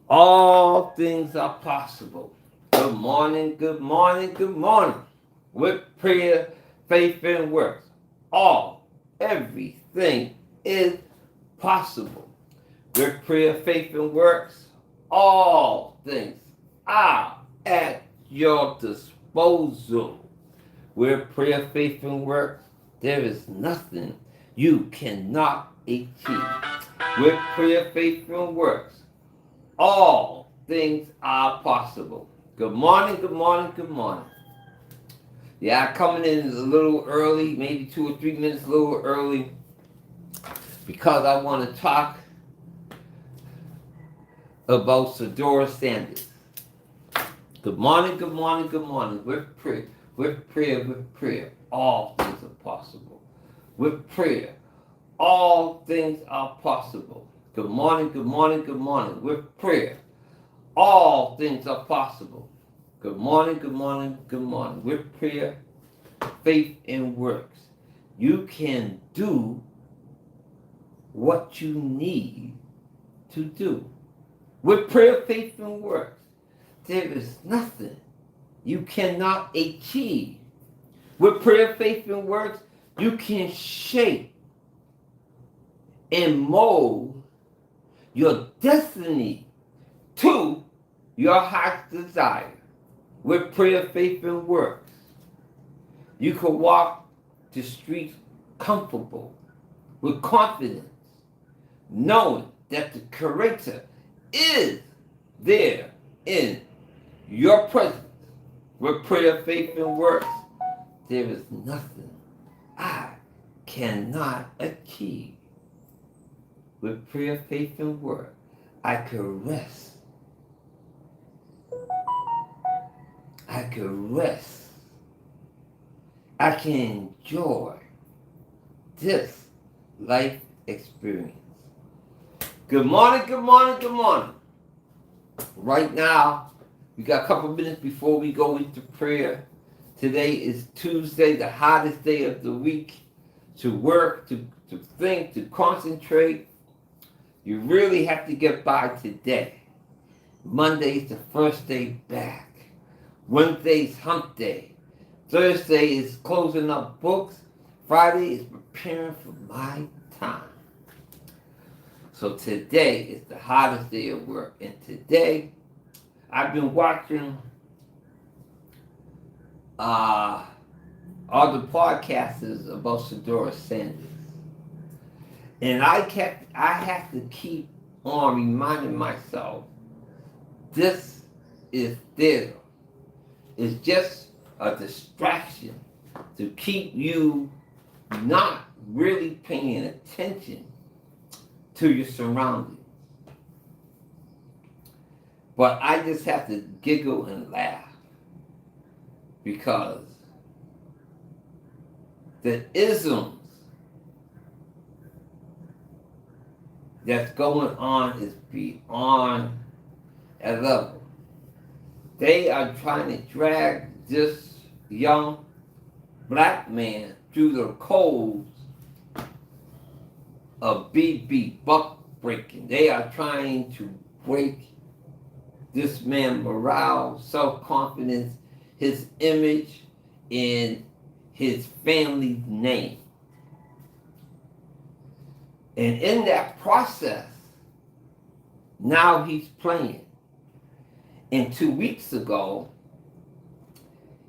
All things are possible. Good morning, good morning, good morning. With prayer, faith, and works. Everything is possible. With prayer, faith, and works, all things are at your disposal. With prayer, faith, and works, there is nothing you cannot achieve. With prayer, faith, and works, all things are possible. Good morning, good morning, good morning. Yeah, coming in a little early, maybe 2 or 3 minutes a little early, because I want to talk about Sadora Sanders. Good morning, good morning, good morning. With prayer, with prayer, with prayer, all things are possible. With prayer, all things are possible. Good morning, good morning, good morning. With prayer, all things are possible. Good morning, good morning, good morning. With prayer, faith, and works, you can do what you need to do. With prayer, faith, and works, there is nothing you cannot achieve. With prayer, faith, and works, you can shape and mold your destiny to your heart's desire. With prayer, faith, and works, you can walk the streets comfortable, with confidence, knowing that the Creator is there in your presence. With prayer, faith, and works, there is nothing I cannot achieve. With prayer, faith, and work, I can rest. I can rest. I can enjoy this life experience. Good morning, good morning, good morning. Right now, we got a couple minutes before we go into prayer. Today is Tuesday, the hottest day of the week. To work, to think, to concentrate. You really have to get by today. Monday's the first day back. Wednesday's hump day. Thursday is closing up books. Friday is preparing for my time. So today is the hottest day of work. And today, I've been watching all the podcasters about Sadora Sanders. And I have to keep on reminding myself, this is theater. It's just a distraction to keep you not really paying attention to your surroundings. But I just have to giggle and laugh because the isms that's going on is beyond a level. They are trying to drag this young black man through the coals of BB buck breaking. They are trying to break this man's morale, self-confidence, his image, and his family's name. And in that process, now he's playing. And 2 weeks ago,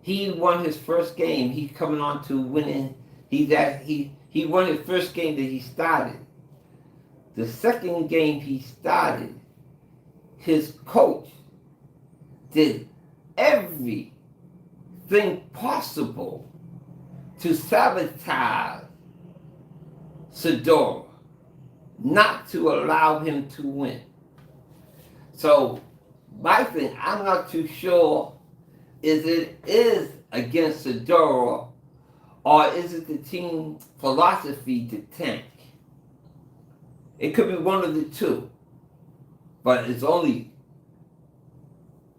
he won his first game. He's coming on to winning. He won his first game that he started. The second game he started, his coach did everything possible to sabotage Sadora, not to allow him to win. So my thing, I'm not too sure, is it is against Sadora or is it the team philosophy to tank? It could be one of the two, but it's only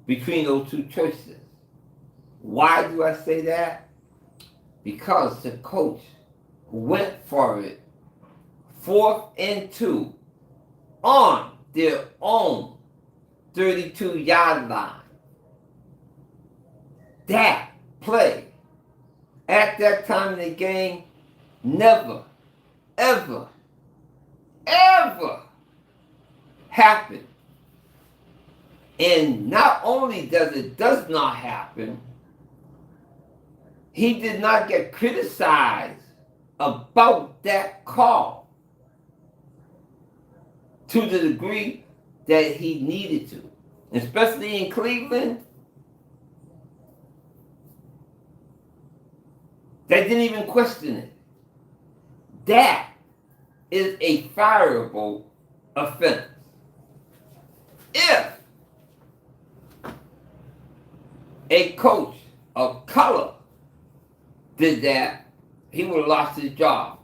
between those two choices. Why do I say that? Because the coach went for it 4th and 2 on their own 32-yard line. That play at that time in the game never, ever, ever happened. And not only does not happen, he did not get criticized about that call to the degree that he needed to. Especially in Cleveland, they didn't even question it. That is a fireable offense. If a coach of color did that, he would have lost his job.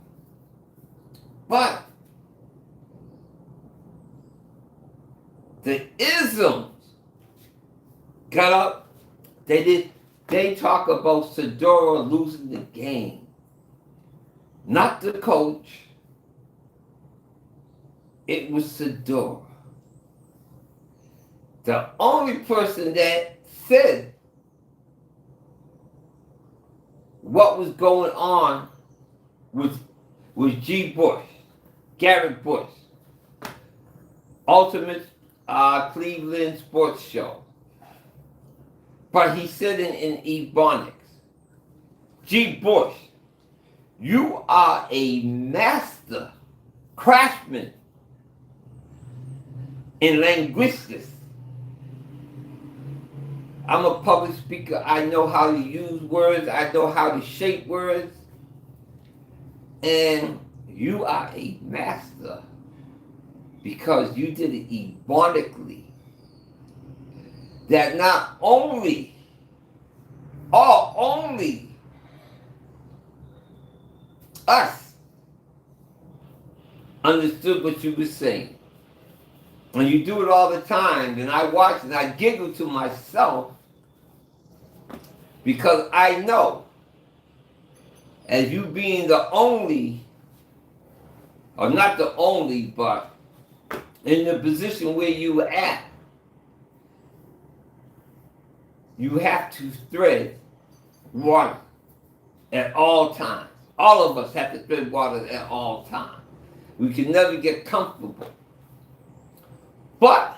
But the isms got up. They talk about Sedora losing the game. Not the coach. It was Sedora. The only person that said what was going on was G. Bush, Garrett Bush, Ultimate Cleveland Sports Show. But he said in Ebonics, G. Bush, you are a master craftsman in linguistics. I'm a public speaker. I know how to use words. I know how to shape words. And you are a master because you did it ebonically. That not only, or only us understood what you were saying. And you do it all the time, and I watch and I giggle to myself because I know, as you being the only, or not the only, but in the position where you were at, you have to thread water at all times. All of us have to thread water at all times. We can never get comfortable. But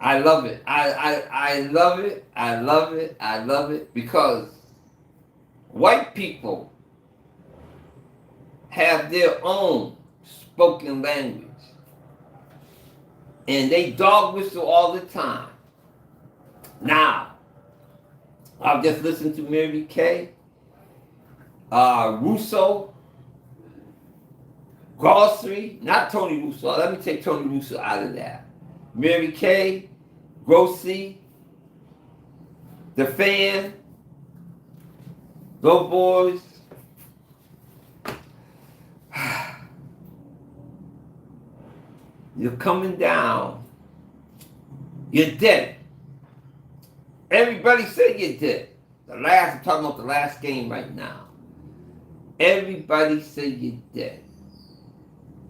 I love it. I love it. I love it. I love it because white people have their own spoken language. And they dog whistle all the time. Now, I've just listened to Mary Kay, Russo, Grocery, not Tony Russo. Let me take Tony Russo out of that. Mary Kay, Grocery, The Fan, Go Boys. You're coming down. You're dead. Everybody said you're dead. I'm talking about the last game right now. Everybody said you're dead.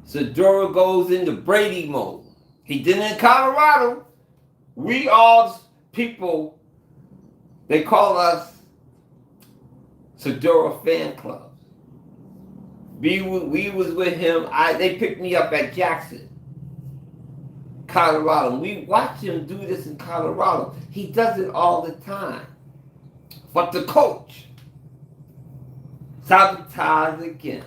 Sedora goes into Brady mode. He did it in Colorado. We all people, they call us Sedora fan clubs. We was with him. They picked me up at Jackson, Colorado. We watch him do this in Colorado. He does it all the time. But the coach sabotaged again.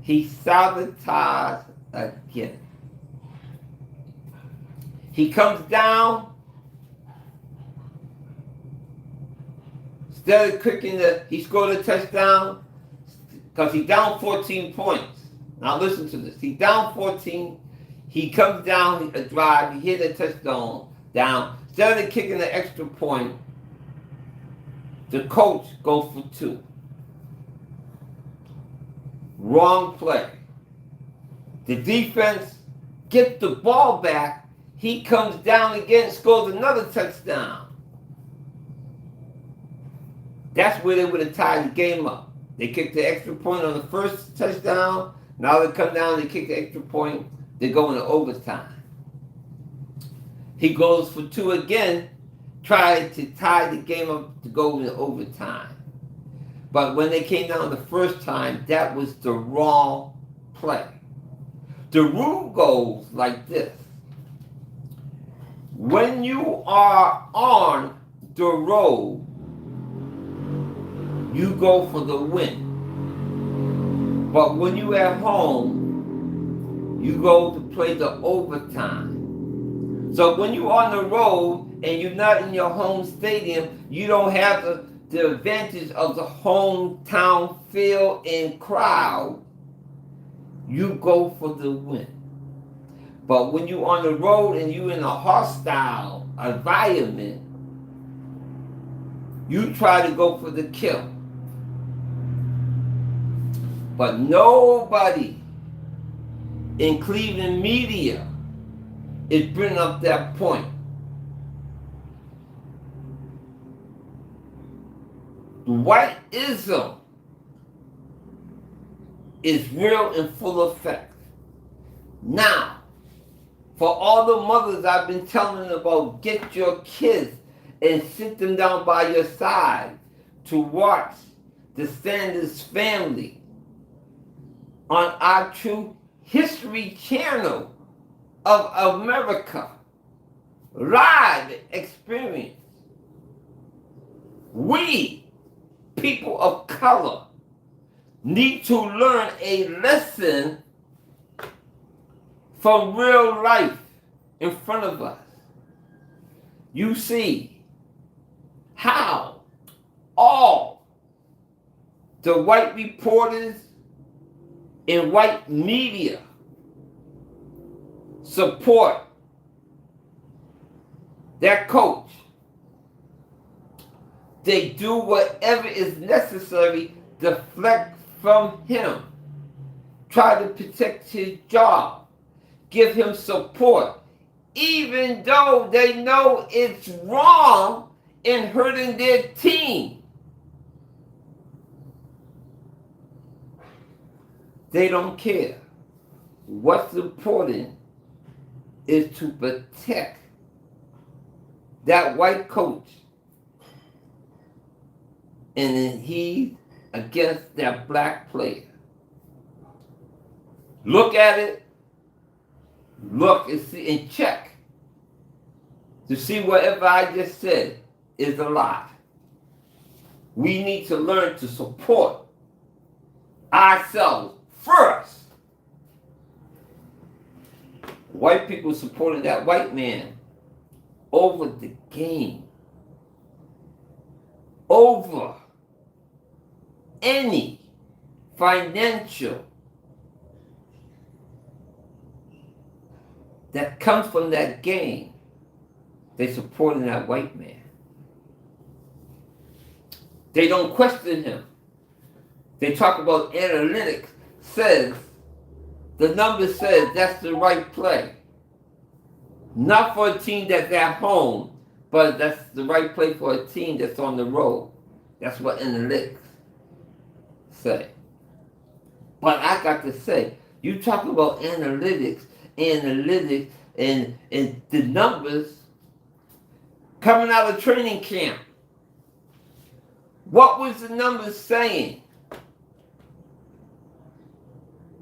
He sabotaged again. He comes down. Instead of kicking he scored a touchdown because he's down 14 points. Now listen to this. He's down 14. He comes down a drive. He hit a touchdown down. Instead of kicking the extra point, the coach goes for 2. Wrong play. The defense gets the ball back. He comes down again, scores another touchdown. That's where they would have tied the game up. They kicked the extra point on the first touchdown. Now they come down, they kick the extra point They go into overtime. He goes for two again, tried to tie the game up to go into overtime. But when they came down the first time, that was the wrong play. The rule goes like this. When you are on the road, you go for the win. But when you at home, you go to play the overtime. So when you're on the road and you're not in your home stadium, you don't have the advantage of the hometown feel and crowd. You go for the win. But when you're on the road and you're in a hostile environment, you try to go for the kill. But nobody in Cleveland media is bringing up that point. The whiteism is real in full effect. Now, for all the mothers I've been telling about, get your kids and sit them down by your side to watch the Sanders Family on our True History channel of America. Live experience. We, people of color, need to learn a lesson from real life in front of us. You see how all the white reporters and white media support that coach. They do whatever is necessary to deflect from him, try to protect his job, give him support, even though they know it's wrong in hurting their team. They don't care. What's important is to protect that white coach, and then he's against that black player. Look at it, look and see and check to see whatever I just said is a lie. We need to learn to support ourselves first. White people supporting that white man over the game, over any financial that comes from that game. They supporting that white man. They don't question him. They talk about analytics. Says the number says that's the right play. Not for a team that's at home, but that's the right play for a team that's on the road. That's what analytics say. But I got to say, you talk about analytics and the numbers coming out of training camp. What was the numbers saying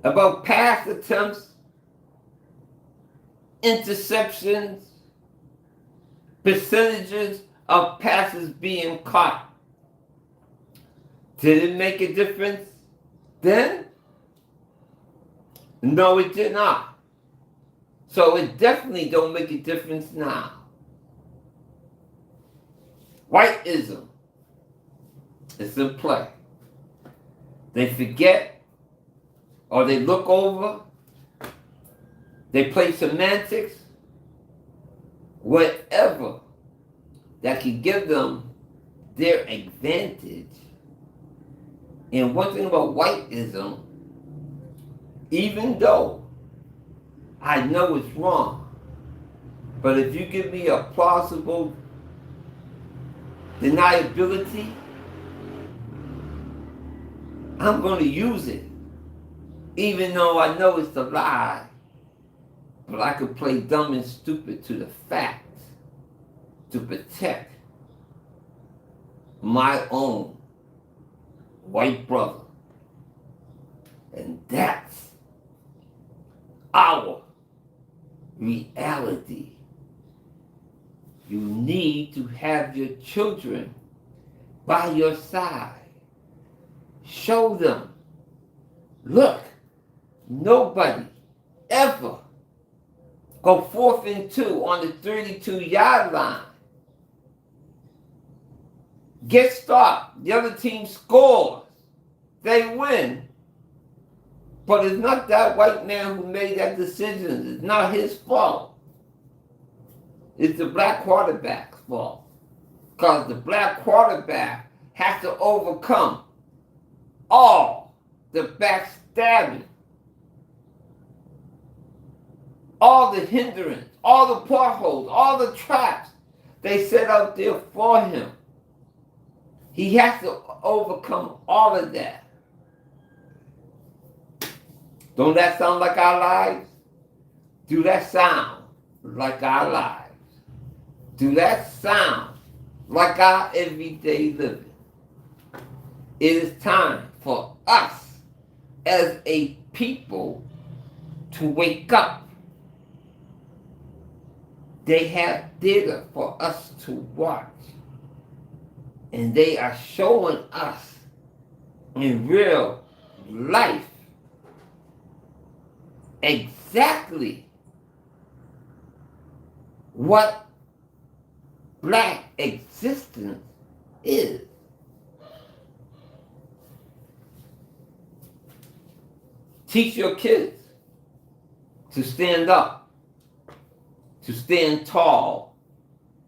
about pass attempts, interceptions, percentages of passes being caught? Did it make a difference then? No, it did not. So it definitely don't make a difference now. Whiteism is in play. They forget, or they look over, they play semantics, whatever that can give them their advantage. And one thing about whiteism, even though I know it's wrong, but if you give me a plausible deniability, I'm going to use it, even though I know it's a lie But I could play dumb and stupid to the facts to protect my own white brother. And that's our reality. You need to have your children by your side. Show them, look, nobody ever go 4th and 2 on the 32-yard line. Get stopped. The other team scores. They win. But it's not that white man who made that decision. It's not his fault. It's the black quarterback's fault. Because the black quarterback has to overcome all the backstabbing, all the hindrance, all the potholes, all the traps they set out there for him. He has to overcome all of that. Don't that sound like our lives? Do that sound like our lives? Do that sound like our everyday living? It is time for us as a people to wake up. They have theater for us to watch. And they are showing us in real life exactly what black existence is. Teach your kids to stand up, to stand tall,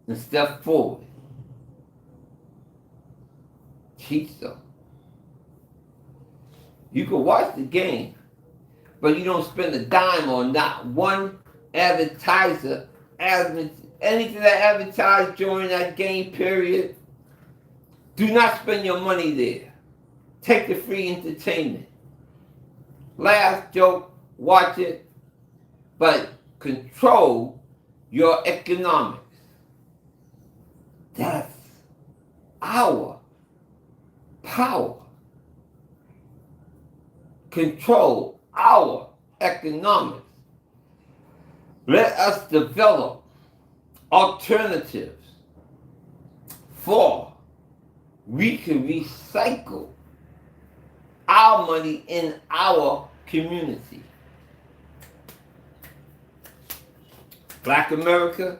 and step forward. Teach them. You can watch the game, but you don't spend a dime on not one advertiser, anything that advertised during that game period. Do not spend your money there. Take the free entertainment. Laugh, joke, watch it, but control your economics. That's our power. Control our economics. Let us develop alternatives for we can recycle our money in our community. Black America,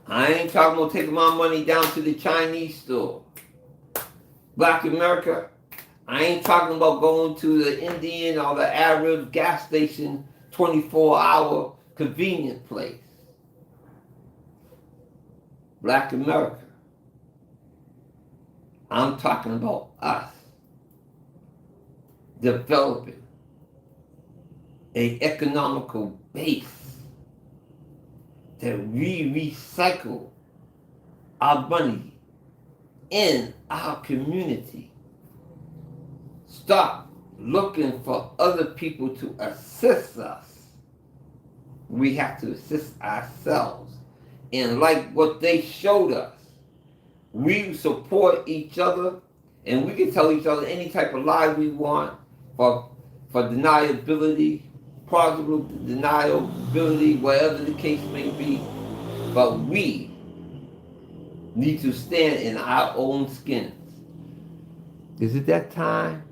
I ain't talking about taking my money down to the Chinese store. Black America, I ain't talking about going to the Indian or the Arab gas station 24-hour convenient place. Black America, I'm talking about us developing an economical base that we recycle our money in our community. Stop looking for other people to assist us. We have to assist ourselves. And like what they showed us, we support each other, and we can tell each other any type of lie we want for deniability, plausible deniability, whatever the case may be. But we need to stand in our own skins. Is it that time?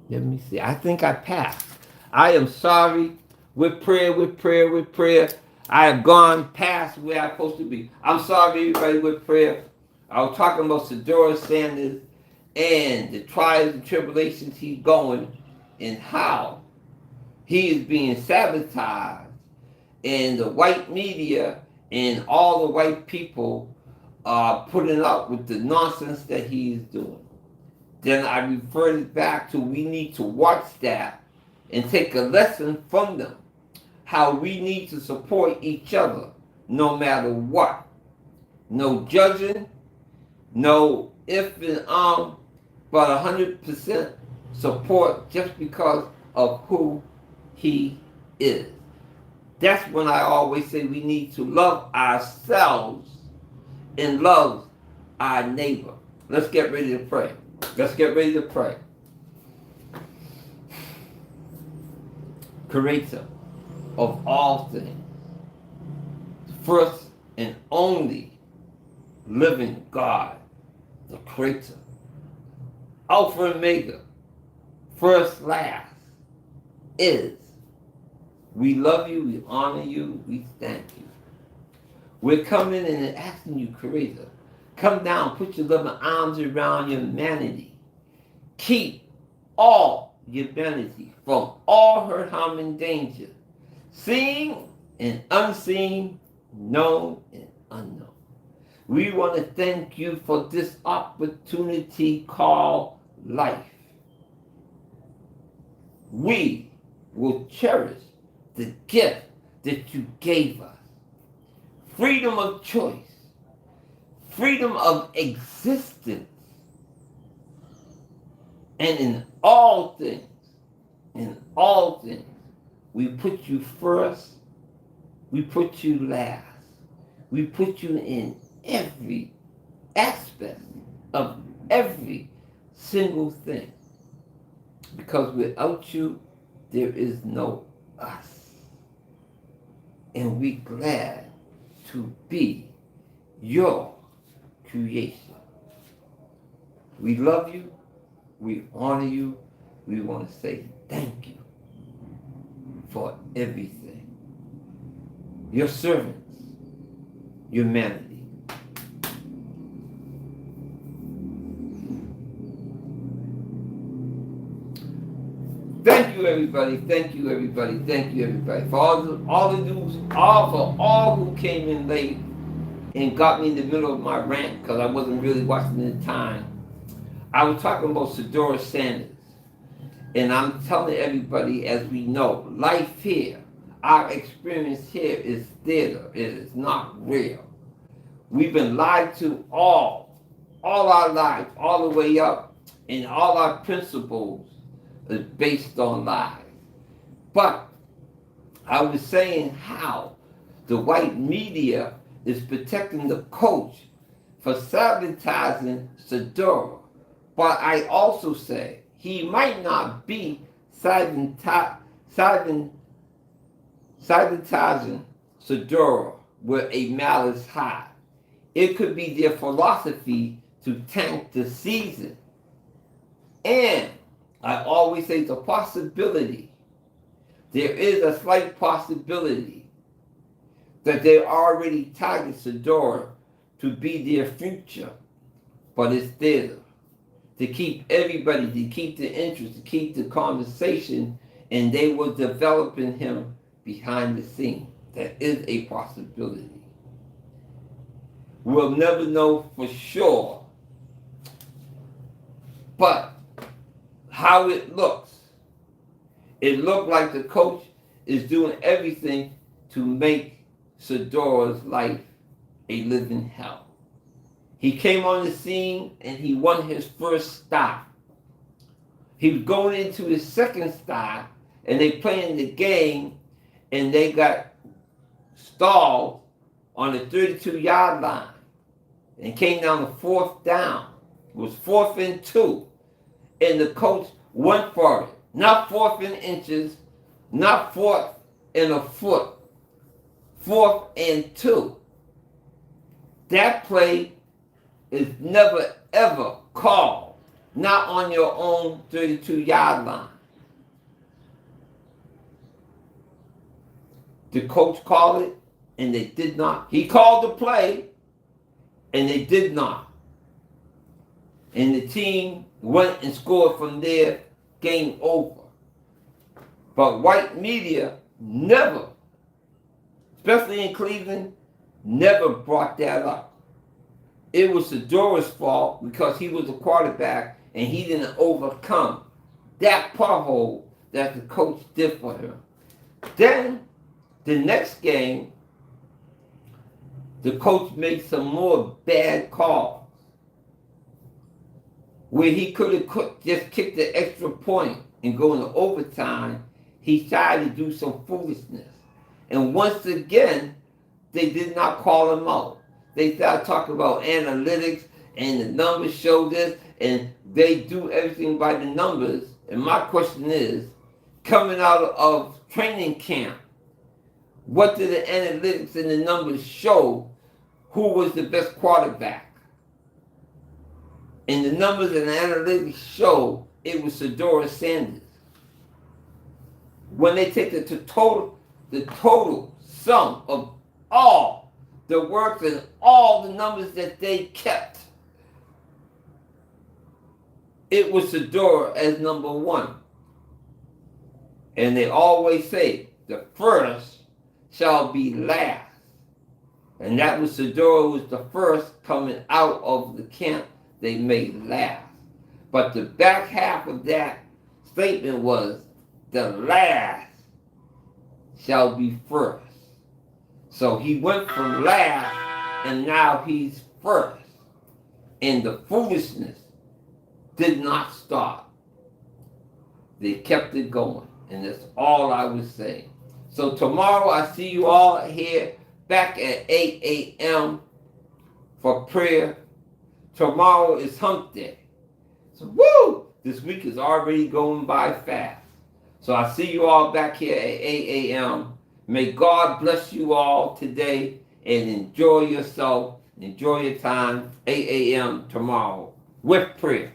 Let me see. I think I passed. I am sorry. With prayer. I have gone past where I'm supposed to be. I'm sorry, everybody, with prayer. I was talking about Sadora Sanders and the trials and tribulations he's going and how he is being sabotaged, and the white media and all the white people are putting up with the nonsense that he is doing. Then I reverted back to we need to watch that and take a lesson from them. How we need to support each other no matter what. No judging, no if and but 100% support just because of who he is. That's when I always say we need to love ourselves and love our neighbor. Let's get ready to pray. Let's get ready to pray. Creator of all things, first and only living God, the Creator, Alpha and Omega, first, last, is. We love you, we honor you, we thank you. We're coming in and asking you, Creator, come down, put your loving arms around humanity. Keep all humanity from all hurt, harm, and danger, seen and unseen, known and unknown. We want to thank you for this opportunity called life. We will cherish the gift that you gave us. Freedom of choice, freedom of existence, and in all things, we put you first, we put you last, we put you in every aspect of every single thing. Because without you, there is no us. And we're glad to be your creation. We love you, we honor you, we want to say thank you for everything. Your servants, humanity. Thank you, everybody. Thank you, everybody. Thank you, everybody. For all who came in late and got me in the middle of my rant because I wasn't really watching the time. I was talking about Sadora Sanders. And I'm telling everybody, as we know, life here, our experience here is theater. It is not real. We've been lied to all our lives, all the way up, and all our principles is based on lies. But I was saying how the white media is protecting the coach for sabotaging Sadora. But I also say he might not be sabotaging Sadora with a malice high. It could be their philosophy to tank the season. And I always say it's a possibility. There is a slight possibility that they already targeted Sadora to be their future. But it's theater. To keep everybody, to keep the interest, to keep the conversation, and they were developing him behind the scene. That is a possibility. We'll never know for sure. But how it looks, it looked like the coach is doing everything to make Sadora's life a living hell. He came on the scene and he won his first stop. He was going into his second stop and they playing the game and they got stalled on the 32-yard line and came down to fourth down. It was 4th and 2. And the coach went for it. Not 4th in inches, not 4th in a foot. 4th and 2. That play is never ever called. Not on your own 32-yard line. The coach called it and they did not. He called the play and they did not. And the team went and scored from there, game over. But white media never, especially in Cleveland, never brought that up. It was Sadora's fault because he was a quarterback and he didn't overcome that pothole that the coach did for him. Then, the next game, the coach made some more bad calls where he could have just kicked the extra point and go into overtime. He tried to do some foolishness. And once again, they did not call him out. They started talking about analytics and the numbers show this, and they do everything by the numbers. And my question is, coming out of training camp, what did the analytics and the numbers show who was the best quarterback? And the numbers and the analytics show it was Shedeur Sanders. When they take the total sum of all the works and all the numbers that they kept, it was Shedeur as number one. And they always say, the first shall be last. And that was Shedeur was the first coming out of the camp they made last. But the back half of that statement was, the last shall be first. So he went from last and now he's first. And the foolishness did not stop. They kept it going. And that's all I was saying. So tomorrow I see you all here back at 8 a.m. for prayer. Tomorrow is hump day. So woo! This week is already going by fast. So I see you all back here at 8 a.m. May God bless you all today and enjoy yourself. Enjoy your time. 8 a.m. tomorrow with prayer.